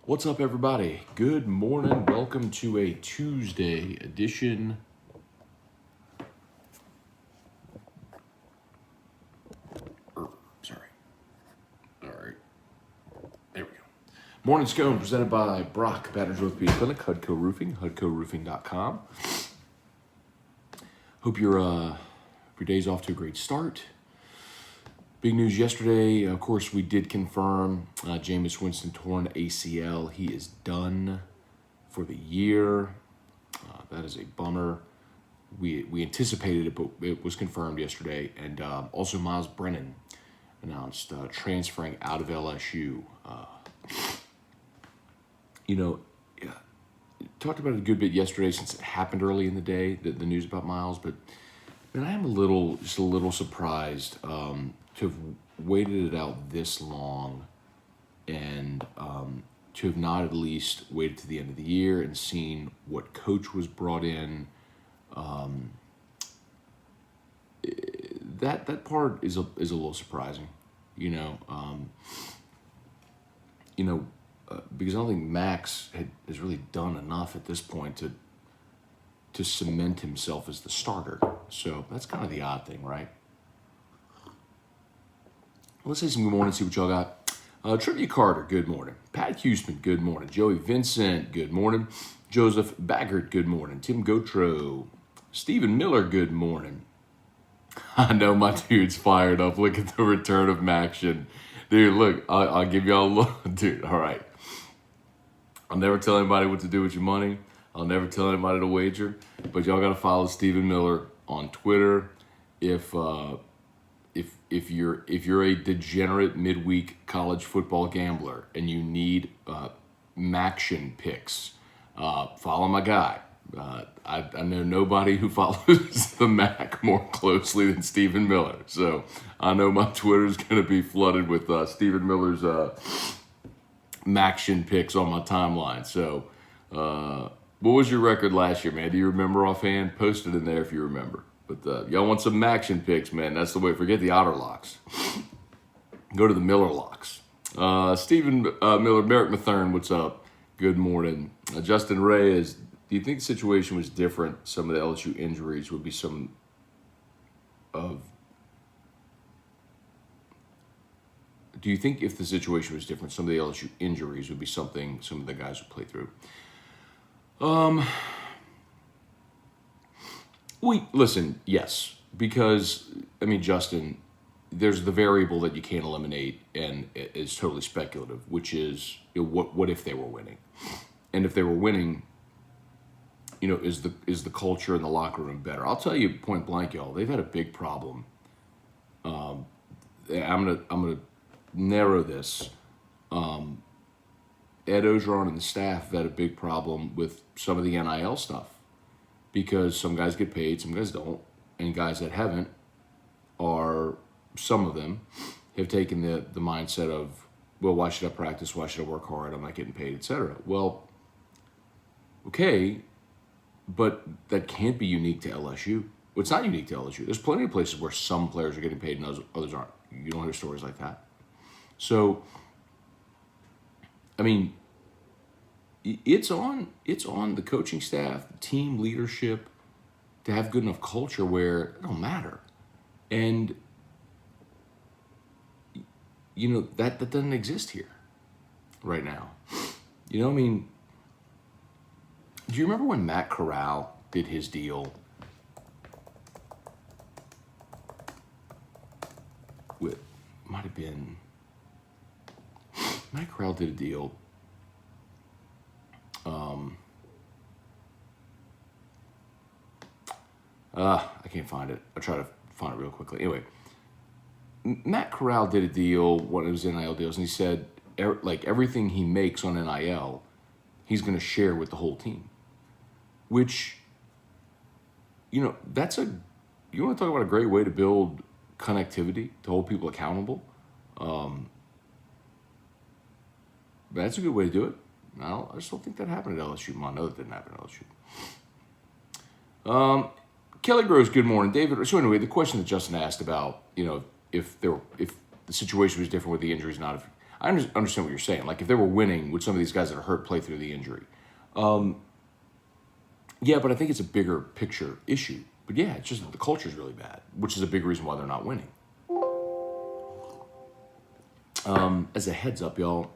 What's up, everybody? Good morning. Welcome to a Tuesday edition. Sorry. All right. There we go. Morning Scone presented by Brock, Baton Rouge Orthopedic Clinic, Hudco Roofing, HudcoRoofing.com. Hope your day's off to a great start. Big news yesterday, of course, we did confirm Jameis Winston torn ACL. He is done for the year. That is a bummer. We anticipated it, but it was confirmed yesterday. And also Myles Brennan announced transferring out of LSU. Talked about it a good bit yesterday since it happened early in the day, the news about Myles, but man, I am just a little surprised to have waited it out this long and to have not at least waited to the end of the year and seen what coach was brought in. That part is a little surprising, because I don't think Max has really done enough at this point to cement himself as the starter. So that's kind of the odd thing, right? Let's say some good morning, see what y'all got. Trivia Carter, good morning. Pat Huseman, good morning. Joey Vincent, good morning. Joseph Baggert, good morning. Tim Gotro. Stephen Miller, good morning. I know my dude's fired up. Look at the return of Maction. Dude, look, I'll give y'all a look. Dude, all right. I'll never tell anybody what to do with your money. I'll never tell anybody to wager. But y'all got to follow Stephen Miller on Twitter. If you're a degenerate midweek college football gambler and you need Maction picks, follow my guy. I know nobody who follows the Mac more closely than Stephen Miller. So I know my Twitter's going to be flooded with Stephen Miller's Maction picks on my timeline. So what was your record last year, man? Do you remember offhand? Post it in there if you remember. But y'all want some Maction picks, man. That's the way. Forget the Otter locks. Go to the Miller locks. Stephen Miller, Merrick Mathern, what's up? Good morning. Justin Reyes, do you think the situation was different? Some of the LSU injuries would be some of... Do you think if the situation was different, some of the LSU injuries would be something some of the guys would play through? Listen, yes, because, Justin, there's the variable that you can't eliminate, and it's totally speculative, which is what if they were winning? And if they were winning, is the culture in the locker room better? I'll tell you point blank, y'all, they've had a big problem. I'm gonna narrow this. Ed Ogeron and the staff have had a big problem with some of the NIL stuff. Because some guys get paid, some guys don't, and guys that haven't some of them have taken the mindset of, well, why should I practice? Why should I work hard? I'm not getting paid, etc. Well, okay, but that can't be unique to LSU. Well, it's not unique to LSU. There's plenty of places where some players are getting paid and others aren't. You don't hear stories like that. So, it's on the coaching staff, the team leadership, to have good enough culture where it don't matter. And, that doesn't exist here right now. Do you remember when Matt Corral did his deal with, might have been, Matt Corral did a deal I can't find it. I'll try to find it real quickly. Anyway, Matt Corral did a deal, one of his NIL deals, and he said, everything he makes on NIL, he's going to share with the whole team. Which, you want to talk about a great way to build connectivity, to hold people accountable. That's a good way to do it. I just don't think that happened at LSU. I know that didn't happen at LSU. Kelly Groves, good morning, David. So anyway, the question that Justin asked about, if the situation was different with the injuries, I understand what you're saying. Like if they were winning, would some of these guys that are hurt play through the injury? Yeah, but I think it's a bigger picture issue. But yeah, it's just that the culture is really bad, which is a big reason why they're not winning. As a heads up, y'all,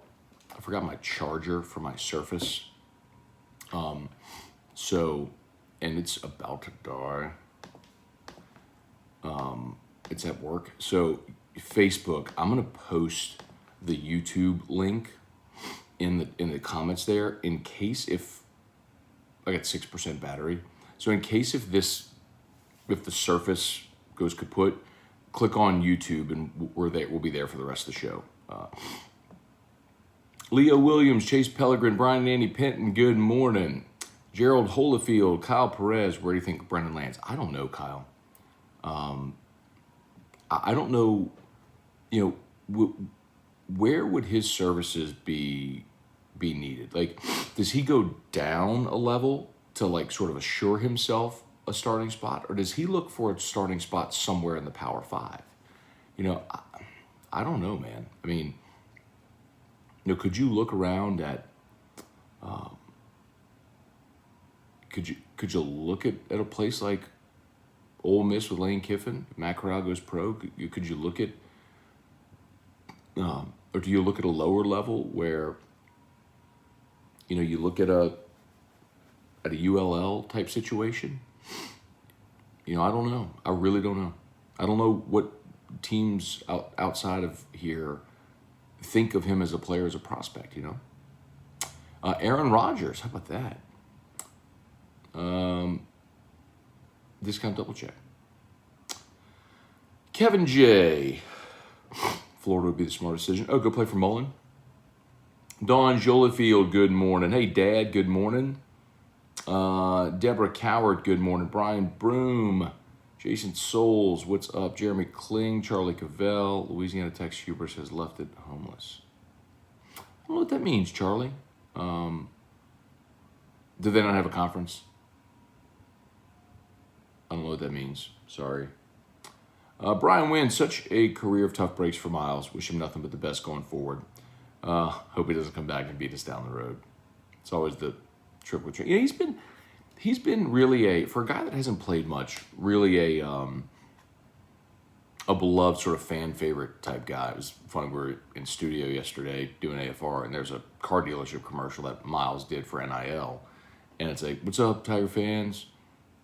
I forgot my charger for my Surface. And it's about to die. It's at work. So Facebook, I'm gonna post the YouTube link in the comments there in case if I got 6% battery. So in case if the Surface goes kaput, click on YouTube and we'll be there for the rest of the show. Leo Williams, Chase Pellegrin, Brian and Andy Penton, good morning. Gerald Holyfield, Kyle Perez, where do you think Brennan lands? I don't know, Kyle. I don't know, where would his services be needed? Like, does he go down a level to like sort of assure himself a starting spot, or does he look for a starting spot somewhere in the Power Five? I don't know, man. I mean, could you look around at, could you look at a place like Ole Miss with Lane Kiffin? If Matt Corral goes pro, could you look at, or do you look at a lower level where, you look at a ULL type situation? I don't know. I really don't know. I don't know what teams outside of here think of him as a player, as a prospect, Aaron Rodgers, how about that? Discount double check. Kevin J. Florida would be the smart decision. Oh, go play for Mullen. Dawn Jolifield, good morning. Hey, Dad, good morning. Deborah Coward, good morning. Brian Broom. Jason Souls, what's up? Jeremy Kling, Charlie Cavell, Louisiana Tex Hubers has left it homeless. I don't know what that means, Charlie. Do they not have a conference? I don't know what that means. Sorry. Brian Wynn, such a career of tough breaks for Myles. Wish him nothing but the best going forward. Hope he doesn't come back and beat us down the road. It's always the trick with he's been really for a guy that hasn't played much, really a beloved sort of fan favorite type guy. It was funny, we were in studio yesterday doing AFR, and there's a car dealership commercial that Myles did for NIL, and it's like, "What's up, Tiger fans?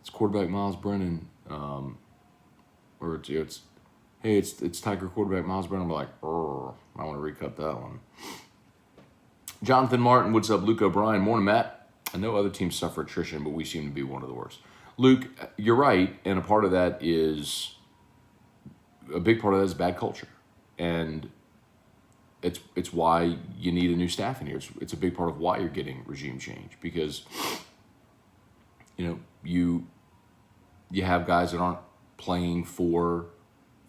It's quarterback Myles Brennan." Or it's hey, it's Tiger quarterback Myles Brennan. I'm like, I want to recut that one. Jonathan Martin, what's up? Luke O'Brien, morning, Matt. I know other teams suffer attrition, but we seem to be one of the worst. Luke, you're right, and a big part of that is bad culture, and it's why you need a new staff in here. It's a big part of why you're getting regime change, because you have guys that aren't playing for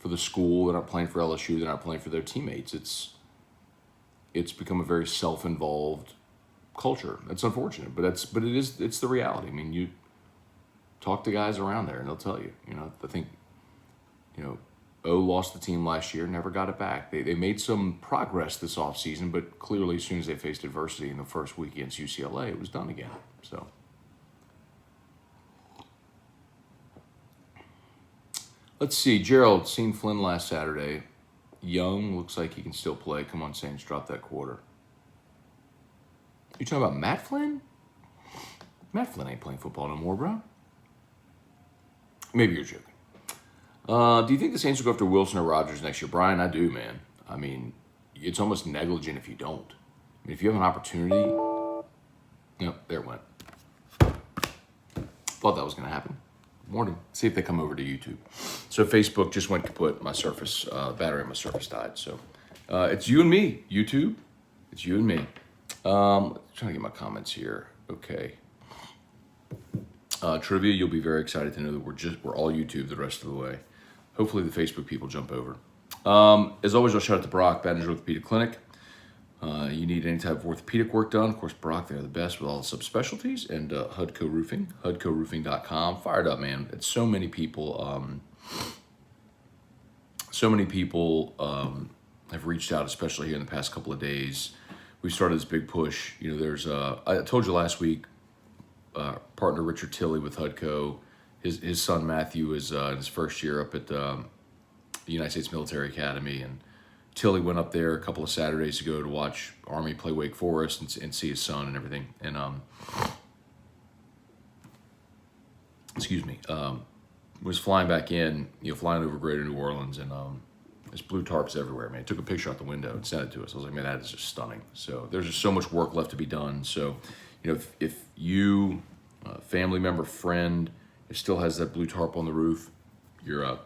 the school, they're not playing for LSU, they're not playing for their teammates. It's become a very self-involved culture. That's unfortunate, but it's the reality. I mean, you talk to guys around there and they'll tell you, I think, O lost the team last year, never got it back. They made some progress this offseason, but clearly as soon as they faced adversity in the first week against UCLA, it was done again. So let's see. Gerald, seen Flynn last Saturday. Young, looks like he can still play. Come on, Saints, drop that quarter. You talking about Matt Flynn? Matt Flynn ain't playing football no more, bro. Maybe you're joking. Do you think the Saints will go after Wilson or Rodgers next year? Brian, I do, man. I mean, it's almost negligent if you don't. I mean, if you have an opportunity... Yep, there it went. Thought that was going to happen. Morning. See if they come over to YouTube. So Facebook just went kaput. My Surface, battery on my Surface died. So it's you and me, YouTube. It's you and me. Trying to get my comments here. Okay. Trivia, you'll be very excited to know that we're all YouTube the rest of the way. Hopefully the Facebook people jump over. As always, I'll shout out to Brock, Badger Orthopedic Clinic. You need any type of orthopedic work done, of course, Brock, they're the best with all the subspecialties, and Hudco Roofing, hudcoroofing.com. Fired up, man. It's so many people have reached out, especially here in the past couple of days. We started this big push. You know, there's I told you last week, partner Richard Tilley with HUDCO. His son Matthew is in his first year up at the United States Military Academy, and Tilley went up there a couple of Saturdays ago to watch Army play Wake Forest and see his son and everything. And was flying back in, flying over Greater New Orleans, and there's blue tarps everywhere, man. Took a picture out the window and sent it to us. I was like, man, that is just stunning. So there's just so much work left to be done. So, if you, family member, friend, it still has that blue tarp on the roof, you're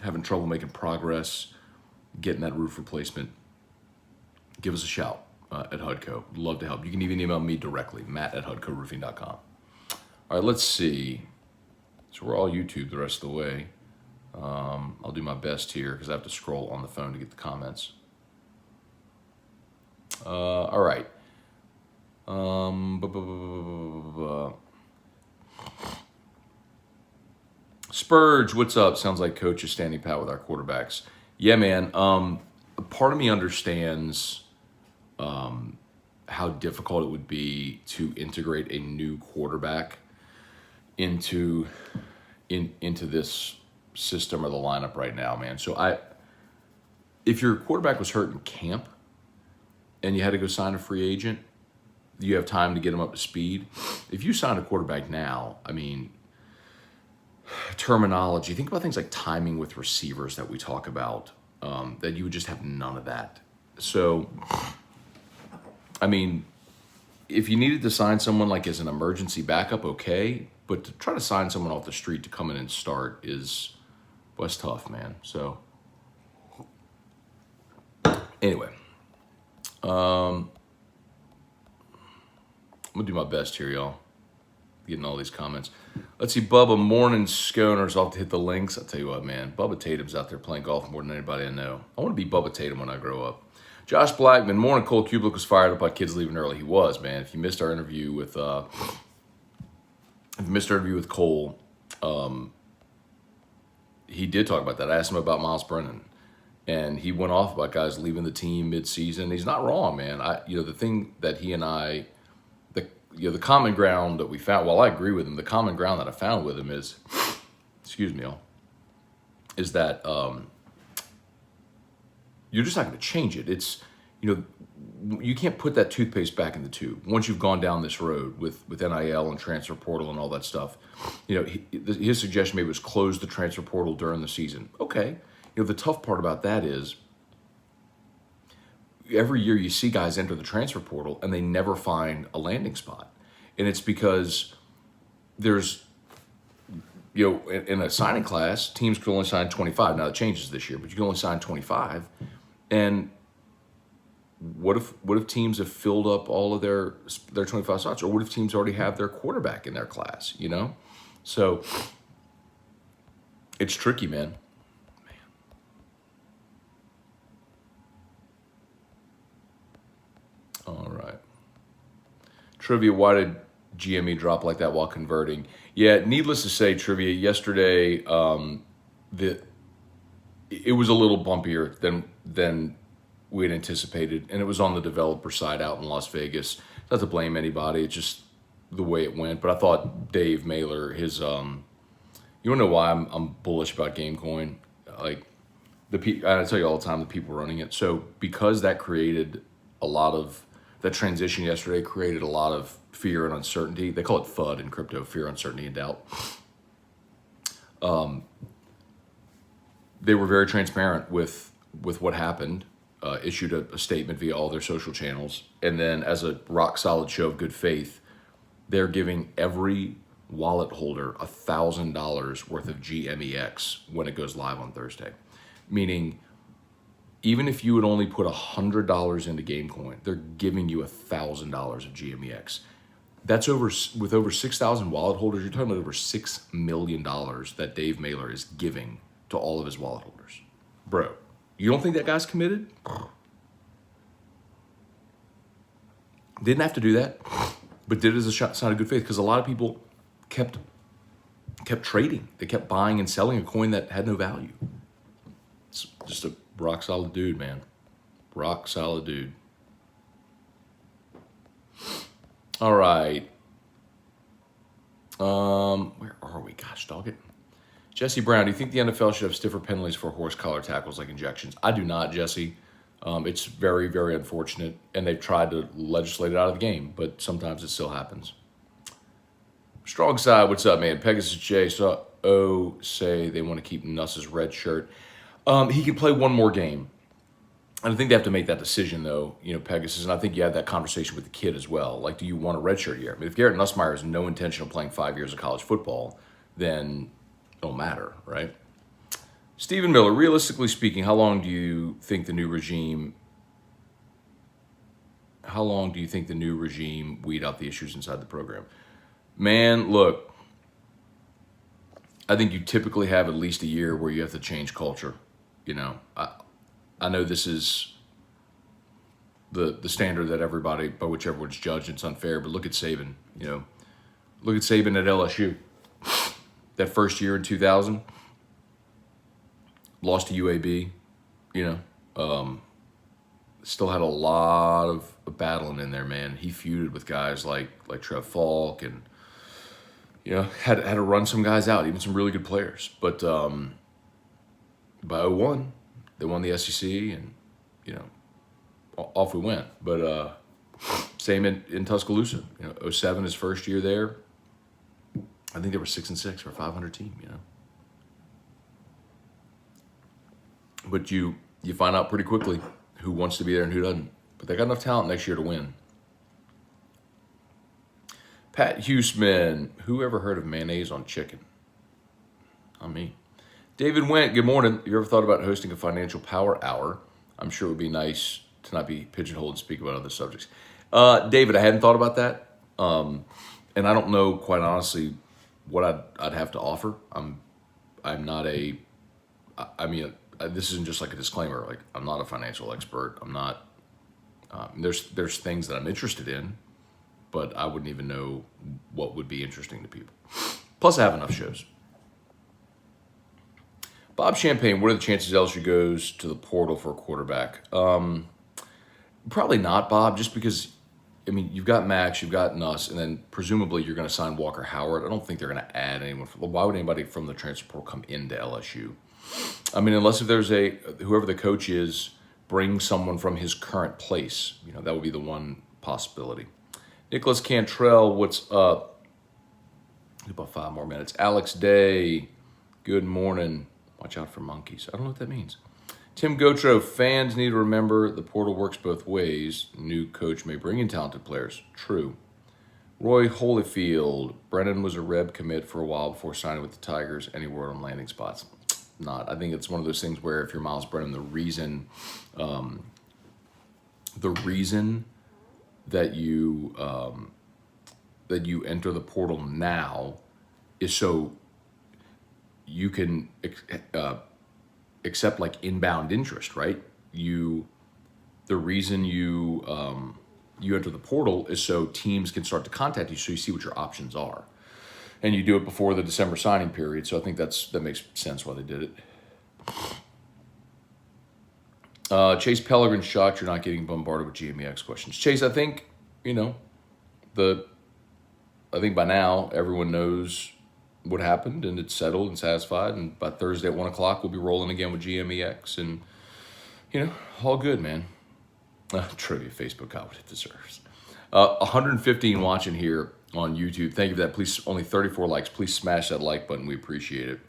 having trouble making progress, getting that roof replacement, give us a shout at HUDCO. Love to help. You can even email me directly, matt@hudcoroofing.com. All right, let's see. So we're all YouTube the rest of the way. I'll do my best here because I have to scroll on the phone to get the comments. All right. Spurge, what's up? Sounds like coach is standing pat with our quarterbacks. Yeah, man. Part of me understands how difficult it would be to integrate a new quarterback into this system or the lineup right now, man. So if your quarterback was hurt in camp and you had to go sign a free agent, you have time to get him up to speed. If you sign a quarterback now, I mean, terminology, think about things like timing with receivers that we talk about, that you would just have none of that. So, I mean, if you needed to sign someone like as an emergency backup, okay, but to try to sign someone off the street to come in and start is, well, it's tough, man. So, anyway, I'm gonna do my best here, y'all. Getting all these comments. Let's see, Bubba, morning sconers. I'll have to hit the links. I'll tell you what, man. Bubba Tatum's out there playing golf more than anybody I know. I want to be Bubba Tatum when I grow up. Josh Blackman, morning. Cole Kublik was fired up by kids leaving early. He was, man. If you missed our interview with Cole, he did talk about that. I asked him about Myles Brennan, and he went off about guys leaving the team mid-season. He's not wrong, man. The thing that he and I, the common ground that we found, while I agree with him, the common ground that I found with him is, excuse me, is that you're just not going to change it. It's, you can't put that toothpaste back in the tube once you've gone down this road with NIL and transfer portal and all that stuff. His suggestion maybe was close the transfer portal during the season. Okay. The tough part about that is every year you see guys enter the transfer portal and they never find a landing spot. And it's because there's, in a signing class, teams can only sign 25. Now it changes this year, but you can only sign 25. And what if teams have filled up all of their 25 slots? Or what if teams already have their quarterback in their class, So it's tricky, man. All right. Trivia, why did GME drop like that while converting? Yeah, needless to say, Trivia, yesterday, it was a little bumpier than we had anticipated, and it was on the developer side out in Las Vegas. Not to blame anybody, it's just the way it went. But I thought Dave Mailer, his, you want to know why I'm bullish about GameCoin? Like, I tell you all the time, the people running it. So because that created that transition yesterday created a lot of fear and uncertainty. They call it FUD in crypto, fear, uncertainty, and doubt. They were very transparent with what happened, issued a statement via all their social channels, and then as a rock solid show of good faith, they're giving every wallet holder $1,000 worth of GMEX when it goes live on Thursday. Meaning, even if you would only put $100 into GameCoin, they're giving you $1,000 of GMEX. That's with over 6,000 wallet holders. You're talking about over $6 million that Dave Mailer is giving to all of his wallet holders. Bro, you don't think that guy's committed? Didn't have to do that, but did it as a sign of good faith, because a lot of people kept trading. They kept buying and selling a coin that had no value. It's just a rock solid dude, man. Rock solid dude. All right. Where are we? Gosh, dog it. Jesse Brown, do you think the NFL should have stiffer penalties for horse collar tackles like injections? I do not, Jesse. It's very, very unfortunate, and they've tried to legislate it out of the game, but sometimes it still happens. Strong side, what's up, man? Pegasus J saw say they want to keep Nuss's red shirt. He can play one more game. And I think they have to make that decision, though, Pegasus. And I think you had that conversation with the kid as well. Like, do you want a redshirt year? I mean, if Garrett Nussmeier has no intention of playing 5 years of college football, then it don't matter, right? Stephen Miller, realistically speaking, how long do you think the new regime weed out the issues inside the program? Man, look, I think you typically have at least a year where you have to change culture. I know this is the standard that everybody, by which everyone's judged. It's unfair, but look at Saban. Look at Saban at LSU. That first year in 2000, lost to UAB. Still had a lot of battling in there, man. He feuded with guys like Trev Falk, and had to run some guys out, even some really good players. But by 01, they won the SEC, and off we went. But same in Tuscaloosa. 07, his first year there, I think they were 6-6 for a 500 team. But you find out pretty quickly who wants to be there and who doesn't. But they got enough talent next year to win. Pat Huseman, who ever heard of mayonnaise on chicken? Not me. David Went, good morning. You ever thought about hosting a financial power hour? I'm sure it would be nice to not be pigeonholed and speak about other subjects. David, I hadn't thought about that. And I don't know, quite honestly, what I'd have to offer. I'm not this isn't just like a disclaimer. Like, I'm not a financial expert. I'm not, there's things that I'm interested in, but I wouldn't even know what would be interesting to people. Plus, I have enough shows. Bob Champagne, what are the chances LSU goes to the portal for a quarterback? Probably not, Bob, just because, you've got Max, you've got Nuss, and then presumably you're going to sign Walker Howard. I don't think they're going to add anyone. Why would anybody from the transfer portal come into LSU? Unless if there's whoever the coach is, bring someone from his current place. That would be the one possibility. Nicholas Cantrell, what's up? About 5 more minutes. Alex Day, good morning. Watch out for monkeys. I don't know what that means. Tim Gotro, fans need to remember the portal works both ways. New coach may bring in talented players. True. Roy Holyfield, Brennan was a Reb commit for a while before signing with the Tigers. Any word on landing spots? Not. I think it's one of those things where if you're Myles Brennan, the reason that you enter the portal now is so you can accept like inbound interest, right? The reason you enter the portal is so teams can start to contact you, so you see what your options are. And you do it before the December signing period, so I think that makes sense why they did it. Chase Pellegrin, shocked you're not getting bombarded with GMEX questions. Chase, I think, I think by now everyone knows what happened and it's settled and satisfied. And by Thursday at 1 o'clock, we'll be rolling again with GMEX, and all good, man. Trivia, Facebook got what it deserves. 115 watching here on YouTube. Thank you for that. Please, only 34 likes. Please smash that like button. We appreciate it.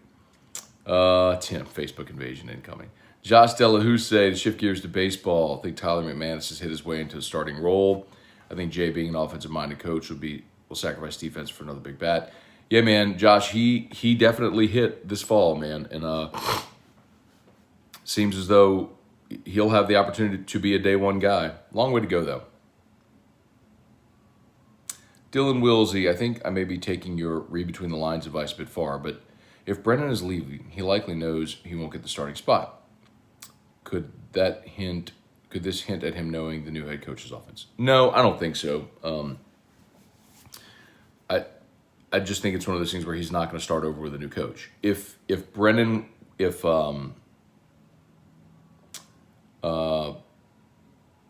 Tim, Facebook invasion incoming. Josh Delahousse, to shift gears to baseball. I think Tyler McManus has hit his way into a starting role. I think Jay, being an offensive-minded coach, will sacrifice defense for another big bat. Yeah, man, Josh, he definitely hit this fall, man. And seems as though he'll have the opportunity to be a day one guy. Long way to go, though. Dylan Wilsey, I think I may be taking your read between the lines advice a bit far, but if Brennan is leaving, he likely knows he won't get the starting spot. Could this hint at him knowing the new head coach's offense? No, I don't think so. I just think it's one of those things where he's not going to start over with a new coach. If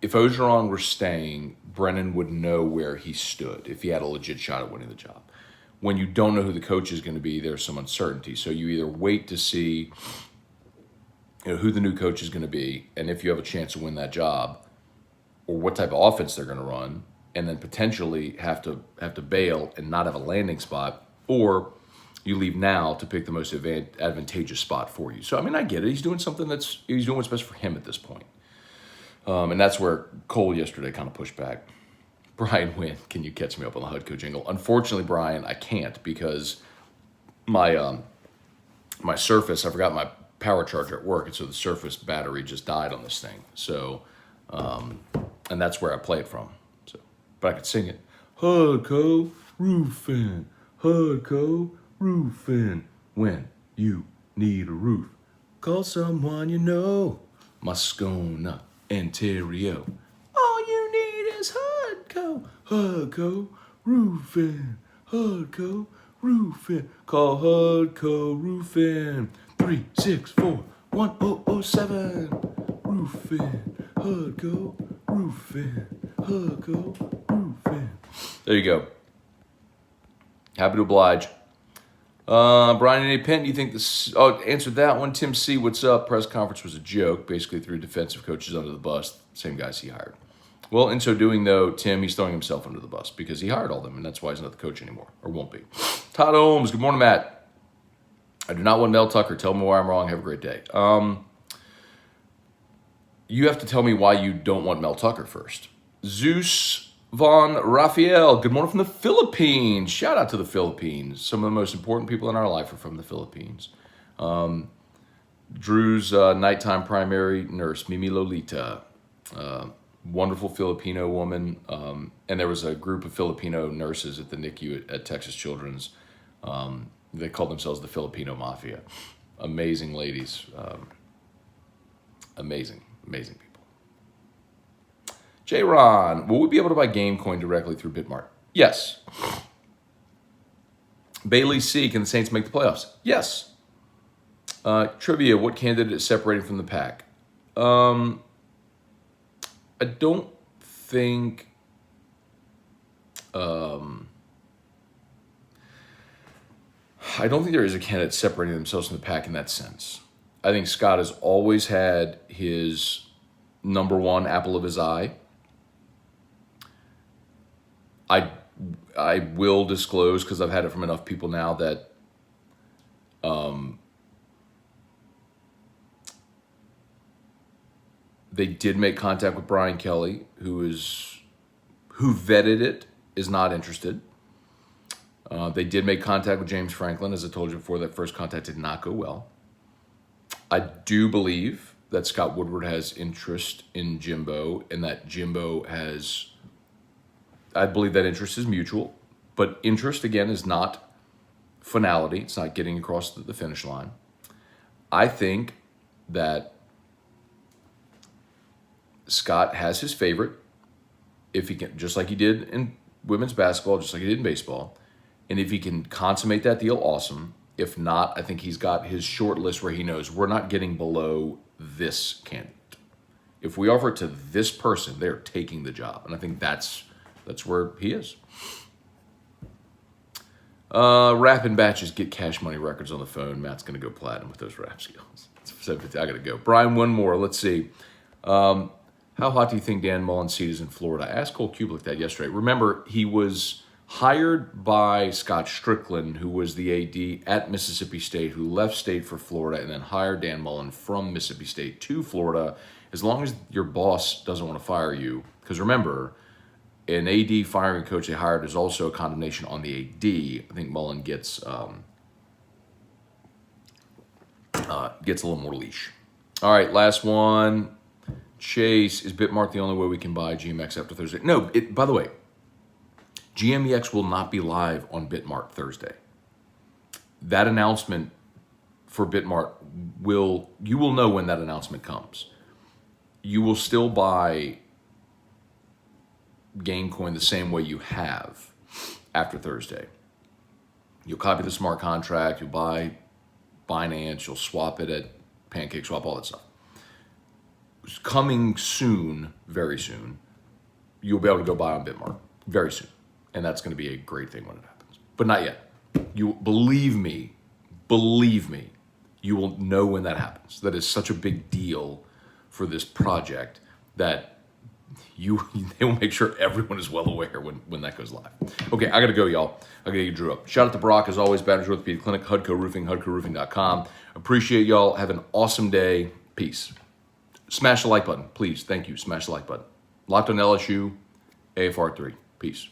if Ogeron were staying, Brennan would know where he stood if he had a legit shot at winning the job. When you don't know who the coach is going to be, there's some uncertainty. So you either wait to see who the new coach is going to be and if you have a chance to win that job or what type of offense they're going to run, and then potentially have to bail and not have a landing spot, or you leave now to pick the most advantageous spot for you. So, I mean, I get it. He's doing what's best for him at this point. And that's where Cole yesterday kind of pushed back. Brian Wynn, can you catch me up on the HUDCO jingle? Unfortunately, Brian, I can't because my Surface, I forgot my power charger at work, and so the Surface battery just died on this thing. So, and that's where I play it from. So, but I could sing it. HUDCO roofing, HUDCO roofing. When you need a roof, call someone you know. Moscona, Ontario. All you need is HUDCO. HUDCO roofing, HUDCO roofing. Call HUDCO roofing. 364-1007. Roofing, HUDCO roofing, HUDCO roofing. There you go. Happy to oblige. Brian and A. Penn, you think this? Oh, answered that one. Tim C., what's up? Press conference was a joke. Basically threw defensive coaches under the bus. Same guys he hired. Well, in so doing, though, Tim, he's throwing himself under the bus because he hired all of them, and that's why he's not the coach anymore, or won't be. Todd Holmes, good morning, Matt. I do not want Mel Tucker. Tell me why I'm wrong. Have a great day. You have to tell me why you don't want Mel Tucker first. Zeus Von Raphael, good morning from the Philippines. Shout out to the Philippines. Some of the most important people in our life are from the Philippines. Drew's nighttime primary nurse, Mimi Lolita, wonderful Filipino woman. And there was a group of Filipino nurses at the NICU at Texas Children's. They called themselves the Filipino Mafia. Amazing ladies. Amazing people. J-Ron, will we be able to buy GameCoin directly through Bitmart? Yes. Bailey C., can the Saints make the playoffs? Yes. Trivia, what candidate is separating from the pack? I don't think... I don't think there is a candidate separating themselves from the pack in that sense. I think Scott has always had his number one apple of his eye. I will disclose, because I've had it from enough people now, that they did make contact with Brian Kelly, who vetted it, is not interested. They did make contact with James Franklin. As I told you before, that first contact did not go well. I do believe that Scott Woodward has interest in Jimbo, and that Jimbo has... I believe that interest is mutual, but interest, again, is not finality. It's not getting across the finish line. I think that Scott has his favorite, if he can, just like he did in women's basketball, just like he did in baseball. And if he can consummate that deal, awesome. If not, I think he's got his short list where he knows we're not getting below this candidate. If we offer it to this person, they're taking the job. And I think that's where he is. Rap and batches get Cash Money Records on the phone. Matt's going to go platinum with those rap skills. I got to go. Brian, one more. Let's see. How hot do you think Dan Mullen's seat is in Florida? I asked Cole Kublik that yesterday. Remember, he was hired by Scott Strickland, who was the AD at Mississippi State, who left State for Florida, and then hired Dan Mullen from Mississippi State to Florida. As long as your boss doesn't want to fire you, because remember, an AD firing a coach they hired is also a condemnation on the AD. I think Mullen gets a little more leash. All right, last one. Chase, is Bitmark the only way we can buy GMX after Thursday? No, by the way, GMEX will not be live on Bitmark Thursday. That announcement for Bitmark you will know when that announcement comes. You will still buy GameCoin the same way you have after Thursday. You'll copy the smart contract, you'll buy Binance, you'll swap it at PancakeSwap, all that stuff. coming soon, very soon, you'll be able to go buy on Bitmark very soon. And that's going to be a great thing when it happens. But not yet. You believe me, you will know when that happens. That is such a big deal for this project that they will make sure everyone is well aware when that goes live. Okay, I got to go, y'all. I got to get Drew up. Shout out to Brock, as always, Badgers Orthopedic Clinic, Hudco Roofing, HudcoRoofing.com. Appreciate y'all. Have an awesome day. Peace. Smash the like button, please. Thank you. Smash the like button. Locked on LSU, AFR3. Peace.